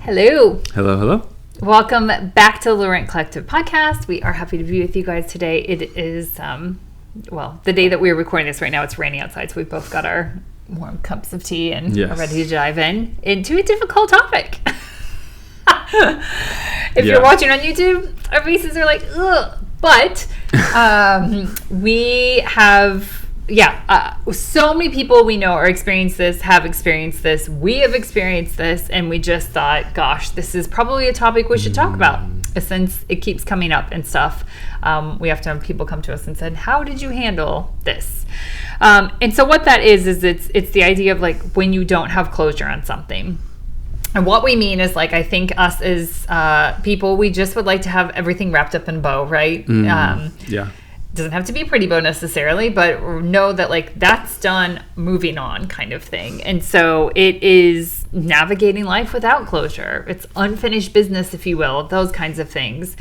Hello. Hello, hello. Welcome back to the Laurent Collective podcast. We are happy to be with you guys today. It is, the day that we're recording this right now, it's raining outside, so we've both got our warm cups of tea and are ready to dive into a difficult topic. If you're watching on YouTube, our faces are like, ugh. But we have... so many people we know have experienced this, we have experienced this, and we just thought, gosh, this is probably a topic we should talk about, since it keeps coming up and stuff. We have to have people come to us and said, how did you handle this? And so what that is it's the idea of like when you don't have closure on something. And what we mean is, like, I think us as people, we just would like to have everything wrapped up in a bow, right? Doesn't have to be a pretty bow necessarily, but know that like that's done, moving on kind of thing. And so it is navigating life without closure. It's unfinished business, if you will, those kinds of things.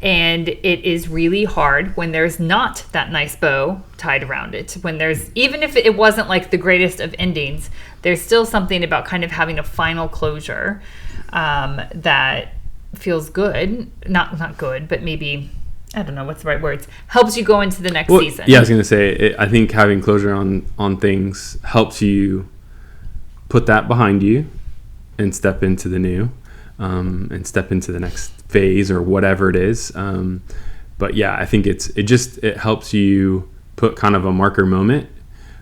And it is really hard when there's not that nice bow tied around it. When there's, even if it wasn't like the greatest of endings, there's still something about kind of having a final closure that feels good. Not good, but maybe... I don't know what's the right words. Helps you go into the next season. Yeah, I was going to say, I think having closure on things helps you put that behind you and step into the new, and step into the next phase or whatever it is. But yeah, I think it helps you put kind of a marker moment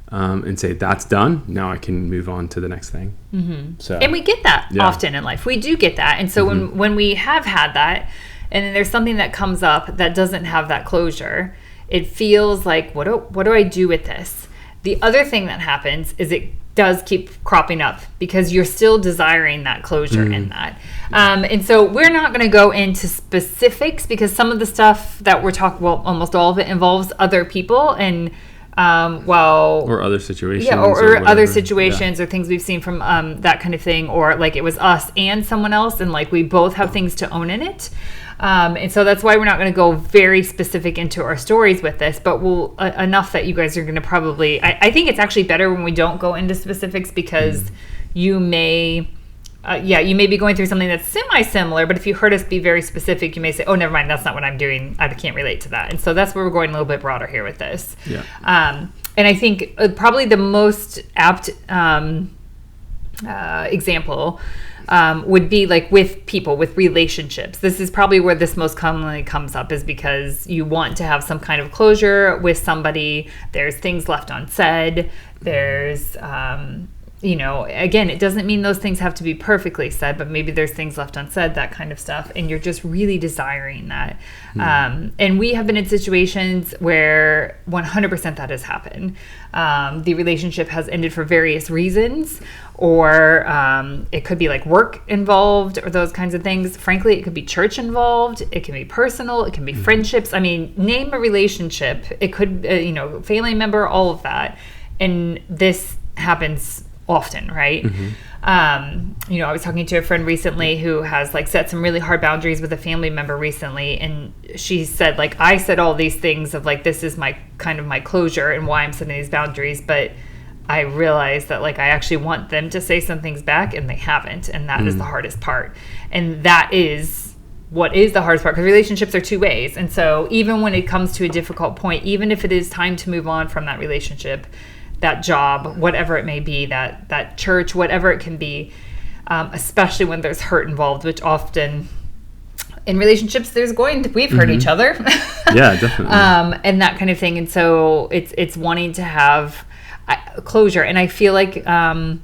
and say, that's done. Now I can move on to the next thing. Mm-hmm. So, and we get that often in life. We do get that. And so when we have had that, and then there's something that comes up that doesn't have that closure, it feels like, what do I do with this? The other thing that happens is it does keep cropping up because you're still desiring that closure in that. And so we're not going to go into specifics because some of the stuff that we're talking about, almost all of it involves other people and or other situations. Yeah, or other situations or things we've seen from that kind of thing, or like it was us and someone else and like we both have things to own in it. And so that's why we're not going to go very specific into our stories with this, but we'll enough that you guys are going to probably... I think it's actually better when we don't go into specifics because you may... you may be going through something that's semi-similar, but if you heard us be very specific, you may say, oh, never mind, that's not what I'm doing. I can't relate to that. And so that's where we're going a little bit broader here with this. Yeah. And I think probably the most apt example would be like with people, with relationships. This is probably where this most commonly comes up, is because you want to have some kind of closure with somebody. There's things left unsaid. There's... again, it doesn't mean those things have to be perfectly said, but maybe there's things left unsaid, that kind of stuff, and you're just really desiring that. And we have been in situations where 100% that has happened. The relationship has ended for various reasons, or it could be like work involved or those kinds of things. Frankly, it could be church involved. It can be personal. It can be friendships. I mean, name a relationship. It could, family member, all of that. And this happens often, right? I was talking to a friend recently who has like set some really hard boundaries with a family member recently, and she said, like, I said all these things of like, this is my kind of my closure and why I'm setting these boundaries, but I realized that like I actually want them to say some things back and they haven't, and that is the hardest part. And that is what is the hardest part, because relationships are two ways. And so even when it comes to a difficult point, even if it is time to move on from that relationship, that job, whatever it may be, that church, whatever it can be, especially when there's hurt involved, which often in relationships we've hurt each other. Yeah, definitely. And that kind of thing. And so it's wanting to have closure. And I feel like I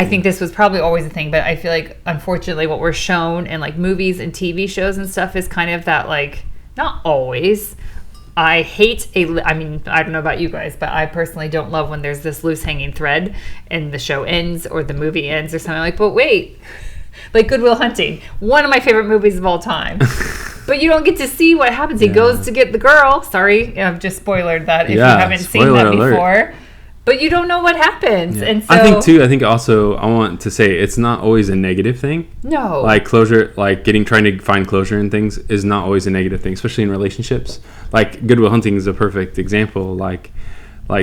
think this was probably always a thing, but I feel like unfortunately what we're shown in like movies and TV shows and stuff is kind of that, like, not always. I don't know about you guys, but I personally don't love when there's this loose hanging thread and the show ends or the movie ends or something like, but wait, like Good Will Hunting, one of my favorite movies of all time. But you don't get to see what happens. He goes to get the girl. Sorry, I've just spoilered that if you haven't seen that before. But you don't know what happens. Yeah. And so I think also I want to say it's not always a negative thing. No. Like closure, like trying to find closure in things is not always a negative thing, especially in relationships. Like Good Will Hunting is a perfect example. Like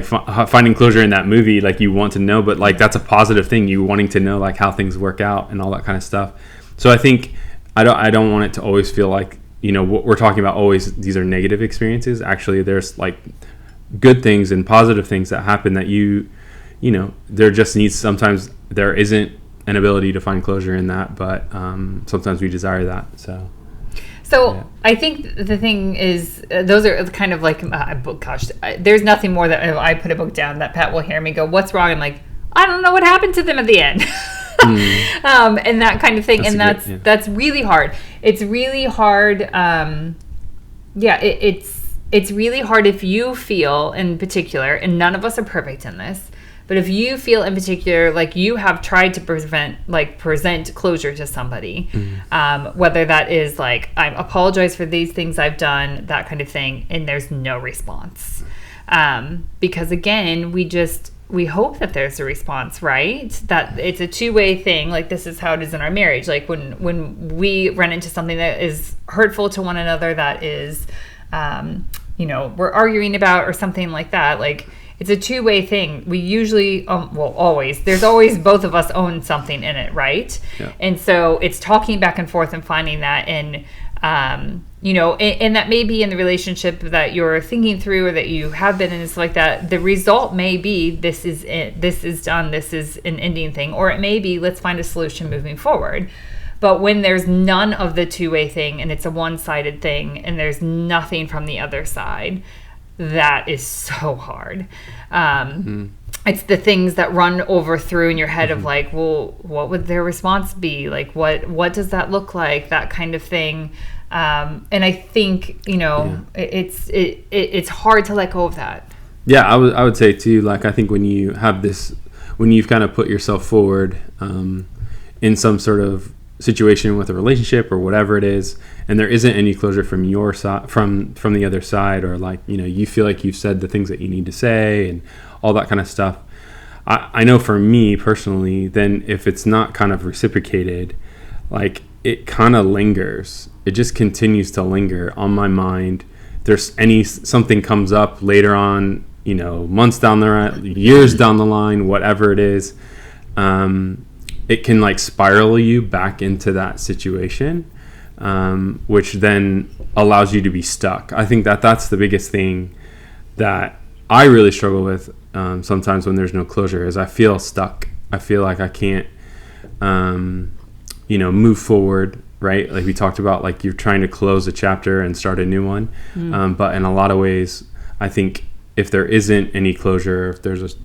finding closure in that movie, like you want to know, but like that's a positive thing. You wanting to know like how things work out and all that kind of stuff. So I think I don't want it to always feel like, what we're talking about always, these are negative experiences. Actually, there's like good things and positive things that happen that there just needs, sometimes there isn't an ability to find closure in that, but sometimes we desire that. So yeah. I think the thing is, those are kind of like, there's nothing more that if I put a book down that Pat will hear me go, what's wrong? I'm like, I don't know what happened to them at the end. And that kind of thing. That's really hard. It's really hard. It's really hard if you feel in particular, and none of us are perfect in this, but if you feel in particular like you have tried to present closure to somebody, whether that is like, I apologize for these things I've done, that kind of thing, and there's no response. Because again, we hope that there's a response, right? That it's a two-way thing. Like, this is how it is in our marriage. Like when we run into something that is hurtful to one another, that is, we're arguing about or something like that, like, it's a two-way thing. We usually, always, there's always both of us own something in it, right? Yeah. And so it's talking back and forth and finding that, and and that may be in the relationship that you're thinking through or that you have been in, and stuff like that. The result may be this is it, this is done, this is an ending thing, or it may be let's find a solution moving forward. But when there's none of the two-way thing and it's a one-sided thing and there's nothing from the other side, that is so hard. It's the things that run over through in your head of like, well, what would their response be? Like, what does that look like? That kind of thing. And I think, it's hard to let go of that. Yeah, I would say too, like, I think when you have this, when you've kind of put yourself forward in some sort of situation with a relationship or whatever it is, and there isn't any closure from your side, from the other side, or like, you feel like you've said the things that you need to say and all that kind of stuff. I know for me personally, then if it's not kind of reciprocated, like, it kind of lingers. It just continues to linger on my mind. There's something comes up later on, months down the line, years down the line, whatever it is, it can like spiral you back into that situation, which then allows you to be stuck. I think that's the biggest thing that I really struggle with sometimes when there's no closure, is I feel stuck. I feel like I can't, move forward, right? Like we talked about, like you're trying to close a chapter and start a new one. But in a lot of ways, I think if there isn't any closure, if there's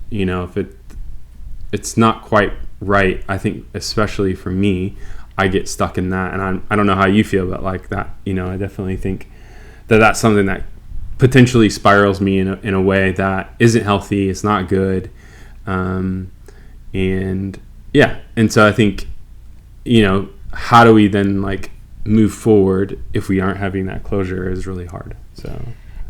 it's not quite right, I think especially for me, I get stuck in that. And I don't know how you feel, but like that, I definitely think that that's something that potentially spirals me in a way that isn't healthy. It's not good. And so I think, how do we then like move forward if we aren't having that closure is really hard. So.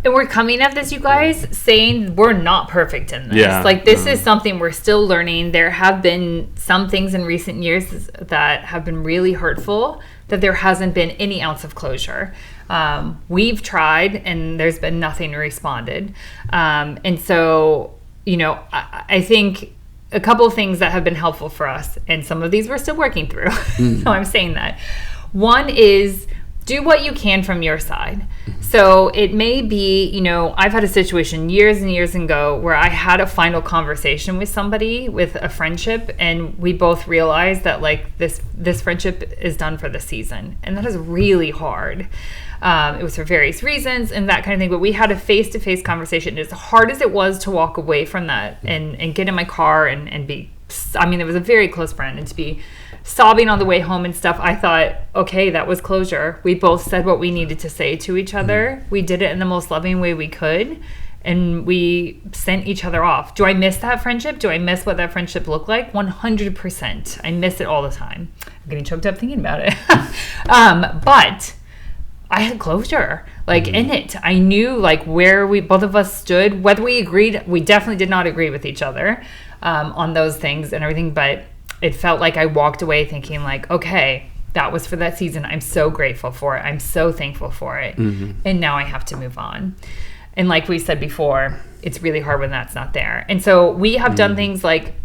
And we're coming at this, you guys, saying we're not perfect in this. Yeah. Like, this is something we're still learning. There have been some things in recent years that have been really hurtful, that there hasn't been any ounce of closure. We've tried, and there's been nothing responded. And so, I think a couple of things that have been helpful for us, and some of these we're still working through. So I'm saying that. One is, do what you can from your side. So it may be, I've had a situation years and years ago where I had a final conversation with somebody, with a friendship, and we both realized that like this friendship is done for the season. And that is really hard. It was for various reasons and that kind of thing, but we had a face-to-face conversation. As hard as it was to walk away from that and get in my car and be, it was a very close friend, and to be sobbing on the way home and stuff, I thought, okay, that was closure. We both said what we needed to say to each other. We did it in the most loving way we could, and we sent each other off. Do I miss that friendship? Do I miss what that friendship looked like? 100%. I miss it all the time. I'm getting choked up thinking about it. But I had closure, in it. I knew, where we both of us stood. Whether we agreed, we definitely did not agree with each other on those things and everything, but it felt like I walked away thinking okay, that was for that season. I'm so grateful for it. I'm so thankful for it. And now I have to move on. And like we said before, it's really hard when that's not there. And so we have done things like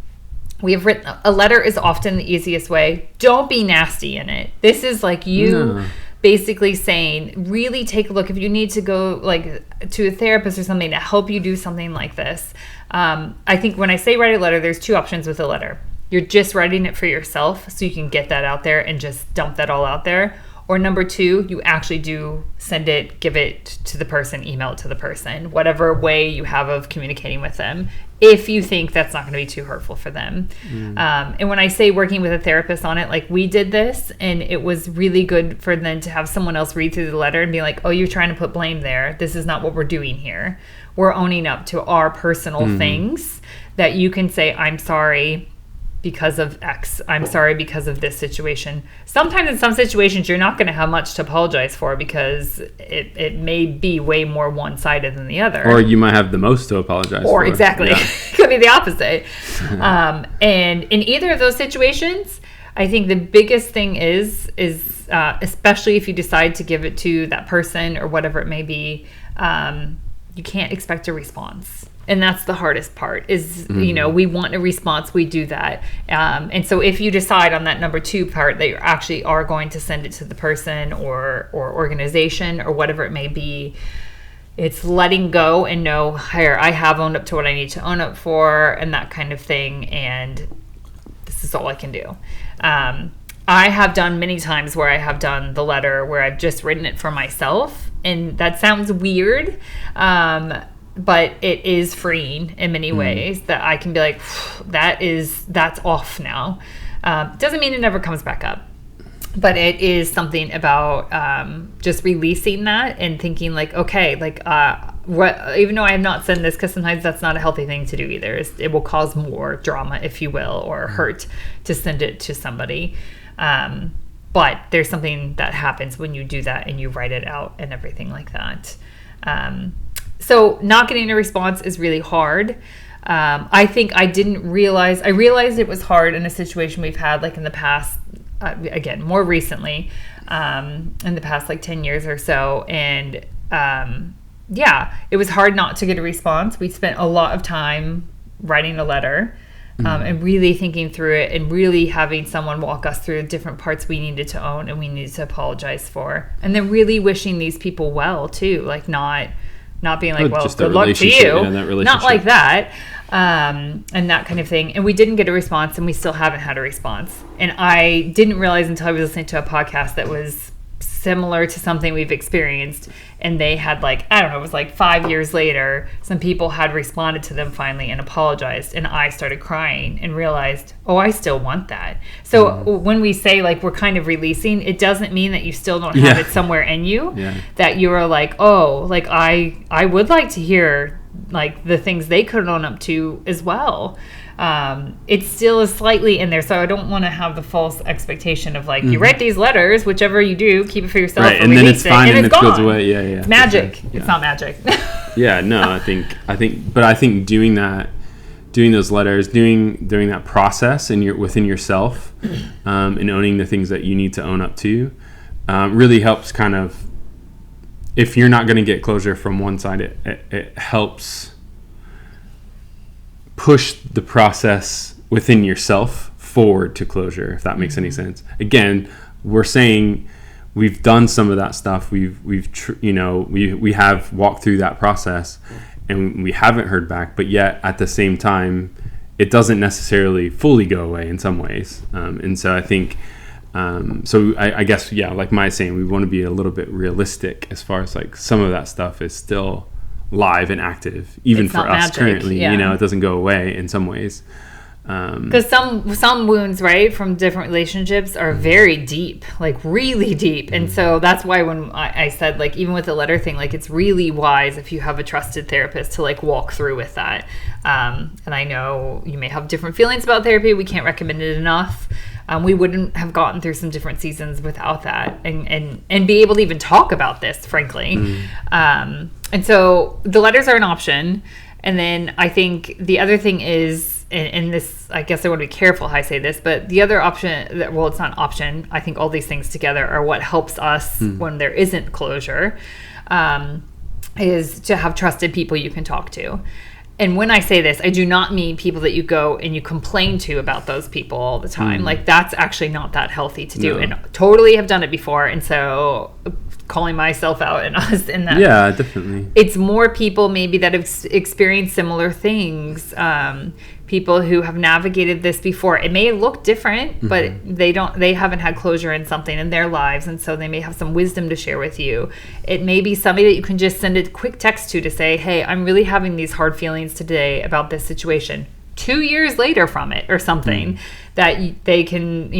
we have written a letter is often the easiest way. Don't be nasty in it. This is like you basically saying, really take a look. If you need to go like to a therapist or something to help you do something like this. I think when I say write a letter, there's two options with a letter. You're just writing it for yourself so you can get that out there and just dump that all out there. Or number two, you actually do send it, give it to the person, email it to the person, whatever way you have of communicating with them, if you think that's not going to be too hurtful for them. And when I say working with a therapist on it, like we did this, and it was really good for them to have someone else read through the letter and be like, oh, you're trying to put blame there. This is not what we're doing here. We're owning up to our personal things that you can say, I'm sorry because of X. I'm sorry because of this situation. Sometimes in some situations, you're not going to have much to apologize for because it may be way more one-sided than the other. Or you might have the most to apologize for. Or exactly. Yeah. Could be the opposite. And in either of those situations, I think the biggest thing is especially if you decide to give it to that person or whatever it may be, you can't expect a response. And that's the hardest part is, you know, we want a response. We do that. And so if you decide on that number two part that you actually are going to send it to the person or organization or whatever it may be, it's letting go and know, here, I have owned up to what I need to own up for and that kind of thing. And this is all I can do. I have done many times where I have done the letter where I've just written it for myself. And that sounds weird. But it is freeing in many ways that I can be like, that's off now. Doesn't mean it never comes back up, but it is something about just releasing that and thinking like, okay, like even though I have not said this, because sometimes that's not a healthy thing to do either. It will cause more drama, if you will, or hurt to send it to somebody. But there's something that happens when you do that and you write it out and everything like that. So not getting a response is really hard. I think I realized it was hard in a situation we've had like in the past, again, more recently, in the past like 10 years or so. And it was hard not to get a response. We spent a lot of time writing a letter and really thinking through it and really having someone walk us through the different parts we needed to own and we needed to apologize for. And then really wishing these people well too, like not being like, well, good luck to you. Not like that. And that kind of thing. And we didn't get a response and we still haven't had a response. And I didn't realize until I was listening to a podcast that was similar to something we've experienced. And they had like, I don't know, it was like 5 years later, some people had responded to them finally and apologized. And I started crying and realized, oh, I still want that. So when we say like we're kind of releasing, it doesn't mean that you still don't have it somewhere in you. That you are like, oh, like I would like to hear like the things they could own up to as well. It still is slightly in there, so I don't want to have the false expectation of like you write these letters, whichever you do, keep it for yourself, right? And then it's fine and it goes away. Yeah, it's magic. Sure. It's not magic. I think doing those letters, doing that process within yourself, and owning the things that you need to own up to, really helps kind of. If you're not going to get closure from one side, it helps push the process within yourself forward to closure, if that makes any sense. Again, we're saying we've done some of that stuff. We have walked through that process and we haven't heard back, but yet at the same time, it doesn't necessarily fully go away in some ways. And so I think, I guess, like Maya's saying, we want to be a little bit realistic as far as like some of that stuff is still live and active, even it's for us magic, currently. It doesn't go away in some ways. Because some wounds, right, from different relationships are very deep, like really deep. And so that's why when I said, like, even with the letter thing, like, it's really wise if you have a trusted therapist to, like, walk through with that. And I know you may have different feelings about therapy. We can't recommend it enough. We wouldn't have gotten through some different seasons without that and be able to even talk about this, frankly. And so the letters are an option. And then I think the other thing is, and this, I guess I want to be careful how I say this, but the other option, it's not an option. I think all these things together are what helps us when there isn't closure, is to have trusted people you can talk to. and when I say this, I do not mean people that you go and you complain to about those people all the time. Like, that's actually not that healthy to do. No. And totally have done it before. And so calling myself out and us in that. Yeah, definitely. It's more people maybe that have experienced similar things. People who have navigated this before. It may look different, but they haven't had closure in something in their lives, and so they may have some wisdom to share with you. It may be somebody that you can just send a quick text to say, hey, I'm really having these hard feelings today about this situation. 2 years later from it or something, that they can,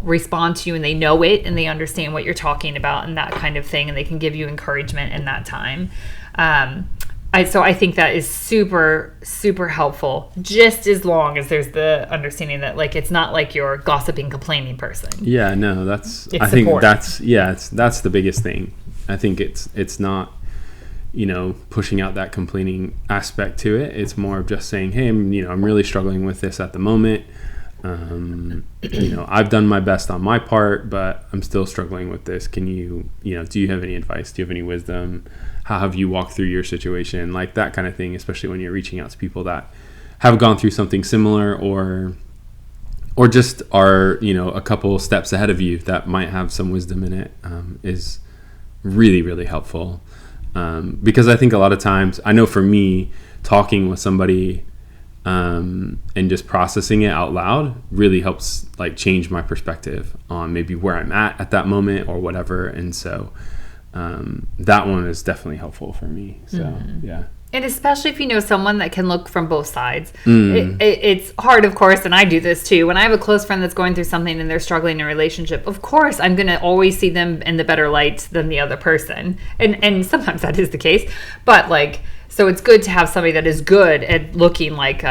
respond to you, and they know it and they understand what you're talking about and that kind of thing, and they can give you encouragement in that time. So I think that is super, super helpful, just as long as there's the understanding that, like, it's not like you're a gossiping, complaining person. Yeah, no, that's the biggest thing. I think it's not, pushing out that complaining aspect to it. It's more of just saying, hey, I'm really struggling with this at the moment. I've done my best on my part, but I'm still struggling with this. Can you, do you have any advice? Do you have any wisdom? How have you walked through your situation? Like that kind of thing, especially when you're reaching out to people that have gone through something similar or just are, a couple steps ahead of you that might have some wisdom in it, is really, really helpful. Because I think a lot of times, I know for me, talking with somebody and just processing it out loud really helps, like, change my perspective on maybe where I'm at that moment or whatever. And so that one is definitely helpful for me. So yeah. And especially if you know someone that can look from both sides. It's hard, of course, and I do this too. When I have a close friend that's going through something and they're struggling in a relationship, of course, I'm going to always see them in the better light than the other person. And sometimes that is the case. But, like, so it's good to have somebody that is good at looking like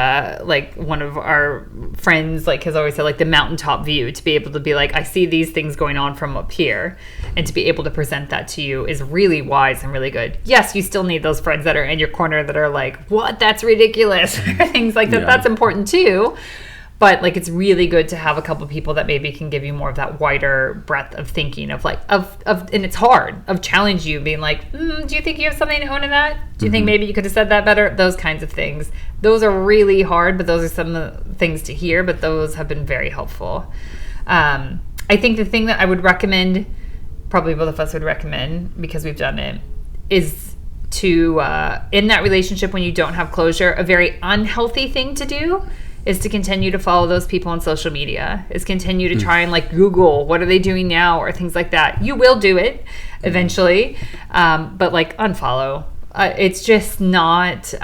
one of our friends, like, has always said, like, the mountaintop view, to be able to be like, I see these things going on from up here, and to be able to present that to you is really wise and really good. Yes, you still need those friends that are in your corner that are like, what? That's ridiculous. Things like that. Yeah. That's important too. But, like, it's really good to have a couple of people that maybe can give you more of that wider breadth of thinking of and it's hard, of challenge you, being like, do you think you have something to own in that? Do you think maybe you could have said that better? Those kinds of things. Those are really hard, but those are some of the things to hear, but those have been very helpful. I think the thing that I would recommend, probably both of us would recommend, because we've done it, is to, in that relationship when you don't have closure, a very unhealthy thing to do is to continue to follow those people on social media, is continue to try and, like, Google, what are they doing now, or things like that. You will do it eventually, but, like, unfollow. It's just not,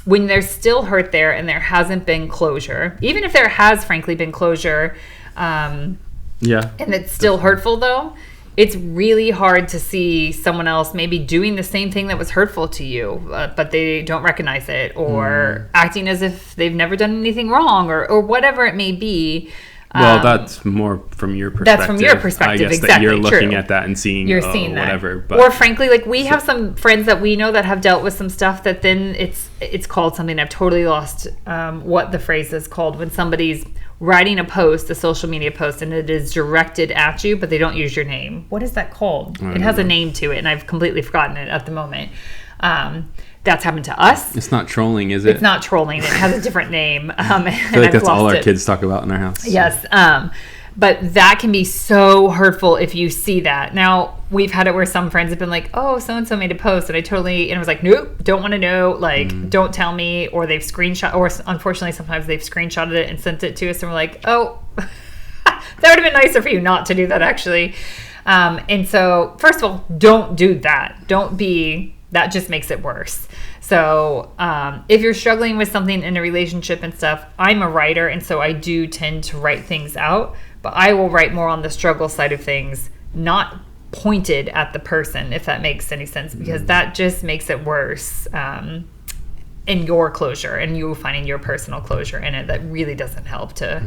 when there's still hurt there and there hasn't been closure, even if there has, frankly, been closure, and it's still hurtful, though, it's really hard to see someone else maybe doing the same thing that was hurtful to you, but they don't recognize it, or acting as if they've never done anything wrong, or whatever it may be. Well, that's more from your perspective. That's from your perspective, I guess, exactly. that you're looking at that and seeing, seeing that. Whatever. But, or frankly, like, we have some friends that we know that have dealt with some stuff that then it's called something. I've totally lost what the phrase is called, when somebody's writing a post, a social media post, and it is directed at you, but they don't use your name. What is that called? It has a name to it, and I've completely forgotten it at the moment. That's happened to us. It's not trolling, is it? It's not trolling. It has a different name. I feel like that's all our kids talk about in our house. Yes. But that can be so hurtful if you see that. Now, we've had it where some friends have been like, oh, so-and-so made a post, and I was like, nope, don't want to know, like, don't tell me, or they've screenshot, or unfortunately sometimes they've screenshotted it and sent it to us, and we're like, oh, that would have been nicer for you not to do that, actually. And so, first of all, don't do that. That just makes it worse. So if you're struggling with something in a relationship and stuff, I'm a writer, and so I do tend to write things out, but I will write more on the struggle side of things, not pointed at the person, if that makes any sense, because that just makes it worse in your closure, and you finding your personal closure in it. That really doesn't help to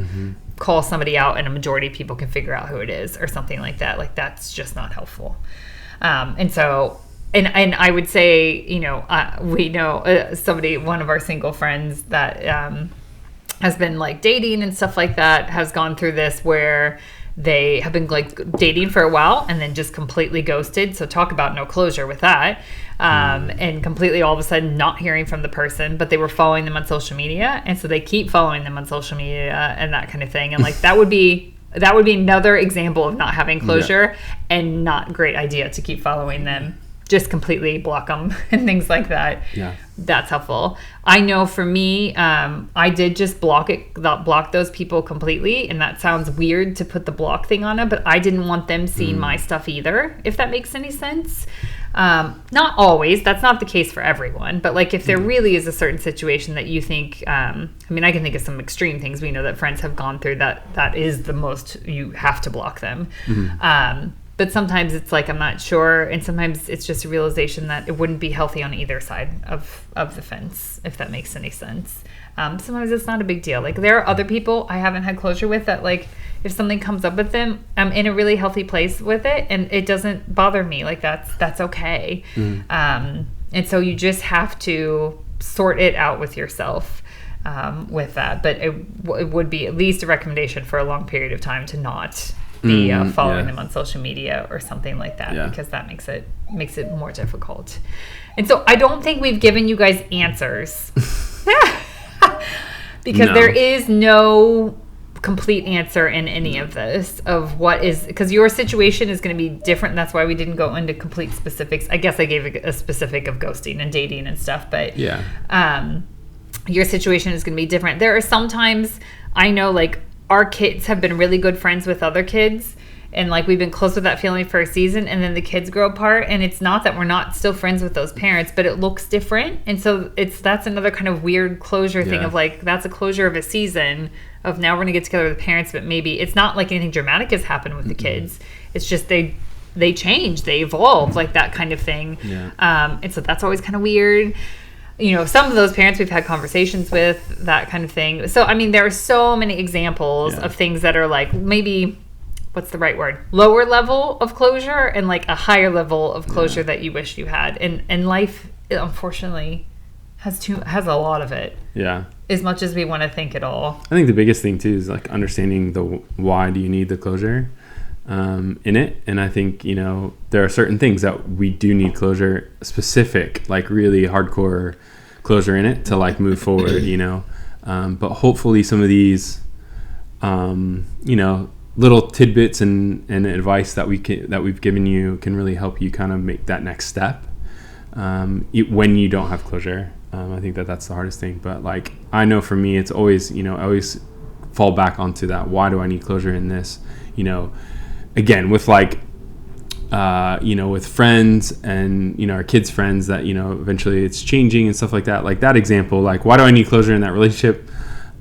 call somebody out and a majority of people can figure out who it is or something like that. Like, that's just not helpful. And so... And I would say, we know somebody, one of our single friends that has been, like, dating and stuff like that, has gone through this where they have been like dating for a while and then just completely ghosted. So talk about no closure with that. And completely all of a sudden not hearing from the person, but they were following them on social media. And so they keep following them on social media and that kind of thing. And like, that would be another example of not having closure and not great idea to keep following them. Just completely block them and things like that. Yeah. That's helpful. I know for me, I did just block those people completely. And that sounds weird to put the block thing on it, but I didn't want them seeing my stuff either, if that makes any sense. Not always. That's not the case for everyone. But like if there really is a certain situation that you think, I mean, I can think of some extreme things we know that friends have gone through that is the most, you have to block them. But sometimes it's like, I'm not sure. And sometimes it's just a realization that it wouldn't be healthy on either side of the fence, if that makes any sense. Sometimes it's not a big deal. Like there are other people I haven't had closure with that like, if something comes up with them, I'm in a really healthy place with it and it doesn't bother me. Like that's okay. And so you just have to sort it out with yourself with that. But it would be at least a recommendation for a long period of time to not be following them on social media or something like that, because that makes it more difficult. And so I don't think we've given you guys answers because there is no complete answer in any of this of what is, because your situation is going to be different. That's why we didn't go into complete specifics. I guess I gave a specific of ghosting and dating and stuff, but your situation is going to be different. There are sometimes I know like our kids have been really good friends with other kids and like we've been close with that family for a season and then the kids grow apart and it's not that we're not still friends with those parents, but it looks different. And so that's another kind of weird closure thing of like, that's a closure of a season of now we're going to get together with the parents, but maybe it's not like anything dramatic has happened with the kids. It's just they change, they evolve, like that kind of thing. And so that's always kind of weird. You know, some of those parents we've had conversations with, that kind of thing. So, I mean, there are so many examples of things that are like maybe, what's the right word? Lower level of closure and like a higher level of closure that you wish you had. And life, unfortunately, has a lot of it. Yeah. As much as we want to think it all. I think the biggest thing, too, is like understanding the why do you need the closure in it. And I think, you know, there are certain things that we do need closure, specific, like really hardcore closure in it to like move forward, you know. But hopefully some of these, you know, little tidbits and advice that we've given you can really help you kind of make that next step when you don't have closure. I think that's the hardest thing. But like, I know for me, it's always, you know, I always fall back onto that. Why do I need closure in this? You know, again, with like, you know, with friends and, you know, our kids' friends that, you know, eventually it's changing and stuff like that. Like that example, like, why do I need closure in that relationship?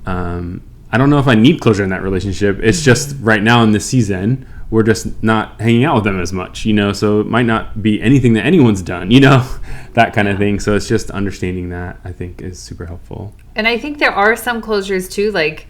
I don't know if I need closure in that relationship. It's just right now in this season, we're just not hanging out with them as much, you know, so it might not be anything that anyone's done, you know, that kind of thing. So it's just understanding that, I think, is super helpful. And I think there are some closures too, like,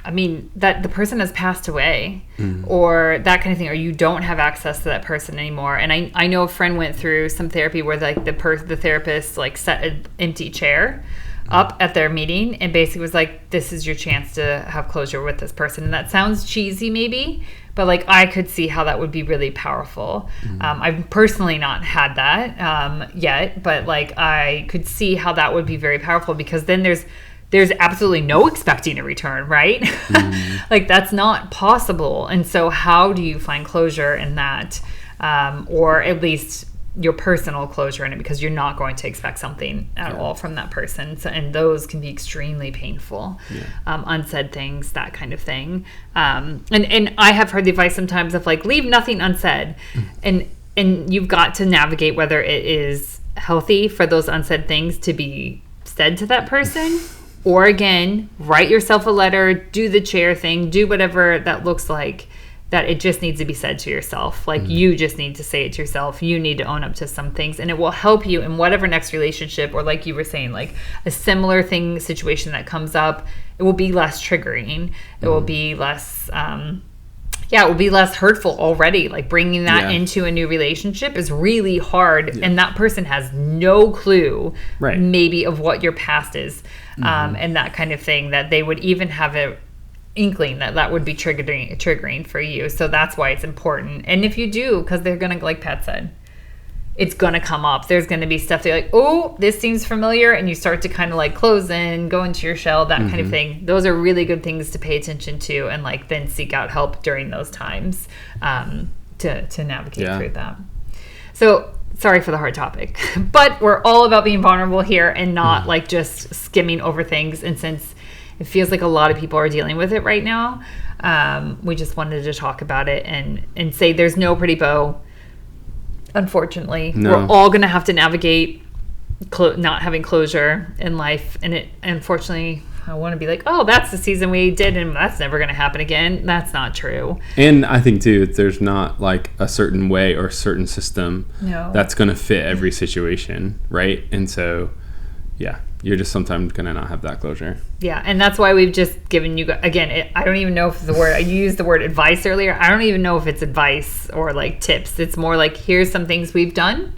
I mean, that the person has passed away or that kind of thing, or you don't have access to that person anymore. And I know a friend went through some therapy where like the therapist like set an empty chair up at their meeting and basically was like, this is your chance to have closure with this person. And that sounds cheesy maybe, but like I could see how that would be really powerful. I've personally not had that yet, but like I could see how that would be very powerful, because then there's absolutely no expecting a return, right? Like that's not possible. And so how do you find closure in that? Or at least your personal closure in it, because you're not going to expect something at all from that person. So, and those can be extremely painful, unsaid things, that kind of thing. And I have heard the advice sometimes of like, leave nothing unsaid. And you've got to navigate whether it is healthy for those unsaid things to be said to that person, or again, write yourself a letter, do the chair thing, do whatever that looks like, that it just needs to be said to yourself. Like you just need to say it to yourself. You need to own up to some things, and it will help you in whatever next relationship, or like you were saying, like a similar situation that comes up, it will be less triggering. It will be less, it will be less hurtful already. Like bringing that into a new relationship is really hard. And that person has no clue maybe of what your past is. And that kind of thing, that they would even have inkling that would be triggering for you. So that's why it's important. And if you do, because they're gonna, like Pat said, it's gonna come up. There's gonna be stuff that you're like, oh, this seems familiar, and you start to kind of like close in, go into your shell, that kind of thing. Those are really good things to pay attention to, and like then seek out help during those times to navigate through that. So sorry for the hard topic, but we're all about being vulnerable here and not like just skimming over things. And since it feels like a lot of people are dealing with it right now, we just wanted to talk about it and say there's no pretty bow. Unfortunately, we're all going to have to navigate not having closure in life. And it, unfortunately, I want to be like, oh, that's the season we did, and that's never going to happen again. That's not true. And I think, too, there's not like a certain way or a certain system that's going to fit every situation, right? And so, yeah, you're just sometimes going to not have that closure. Yeah, and that's why we've just given you, again, I don't even know if the word, you used the word advice earlier. I don't even know if it's advice or like tips. It's more like, here's some things we've done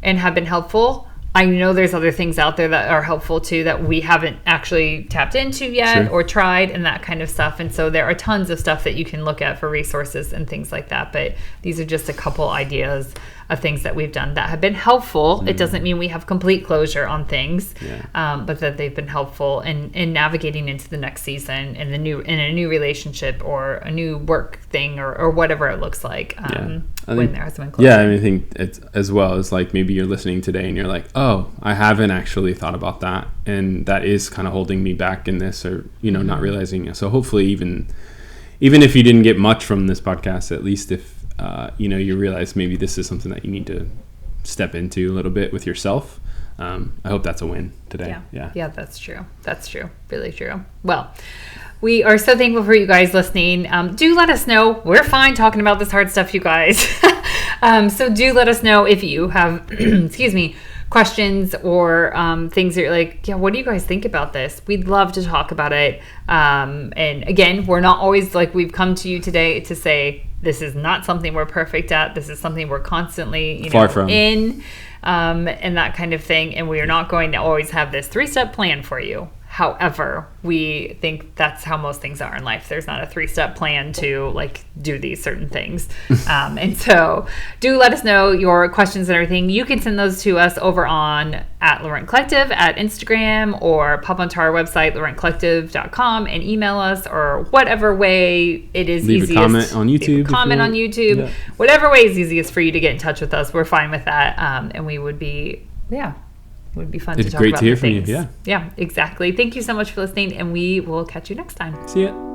and have been helpful. I know there's other things out there that are helpful too that we haven't actually tapped into yet or tried and that kind of stuff. And so there are tons of stuff that you can look at for resources and things like that. But these are just a couple ideas of things that we've done that have been helpful. It doesn't mean we have complete closure on things, but that they've been helpful in navigating into the next season in a new relationship or a new work thing or whatever it looks like. When there has been closure. Yeah, I mean, I think it's as well as like maybe you're listening today and you're like, oh, I haven't actually thought about that, and that is kind of holding me back in this, or not realizing it. So hopefully, even if you didn't get much from this podcast, at least if you realize maybe this is something that you need to step into a little bit with yourself. I hope that's a win today. Yeah, that's true. That's true. Really true. Well, we are so thankful for you guys listening. Do let us know. We're fine talking about this hard stuff, you guys. So do let us know if you have, questions or things that you're like, what do you guys think about this? We'd love to talk about it. And again, we're not always like, we've come to you today to say, this is not something we're perfect at. This is something we're constantly, far from in, and that kind of thing. And we are not going to always have this 3-step plan for you. However, we think that's how most things are in life. There's not a 3-step plan to like do these certain things. And so do let us know your questions and everything. You can send those to us over on @Laurent Collective at Instagram, or pop onto our website, laurentcollective.com, and email us, or whatever way it is Leave easiest. A comment on YouTube. Yeah. Whatever way is easiest for you to get in touch with us. We're fine with that. And we would be, it would be fun to talk about. It's great to hear from things. you. Yeah, exactly. Thank you so much for listening, and we will catch you next time. See ya.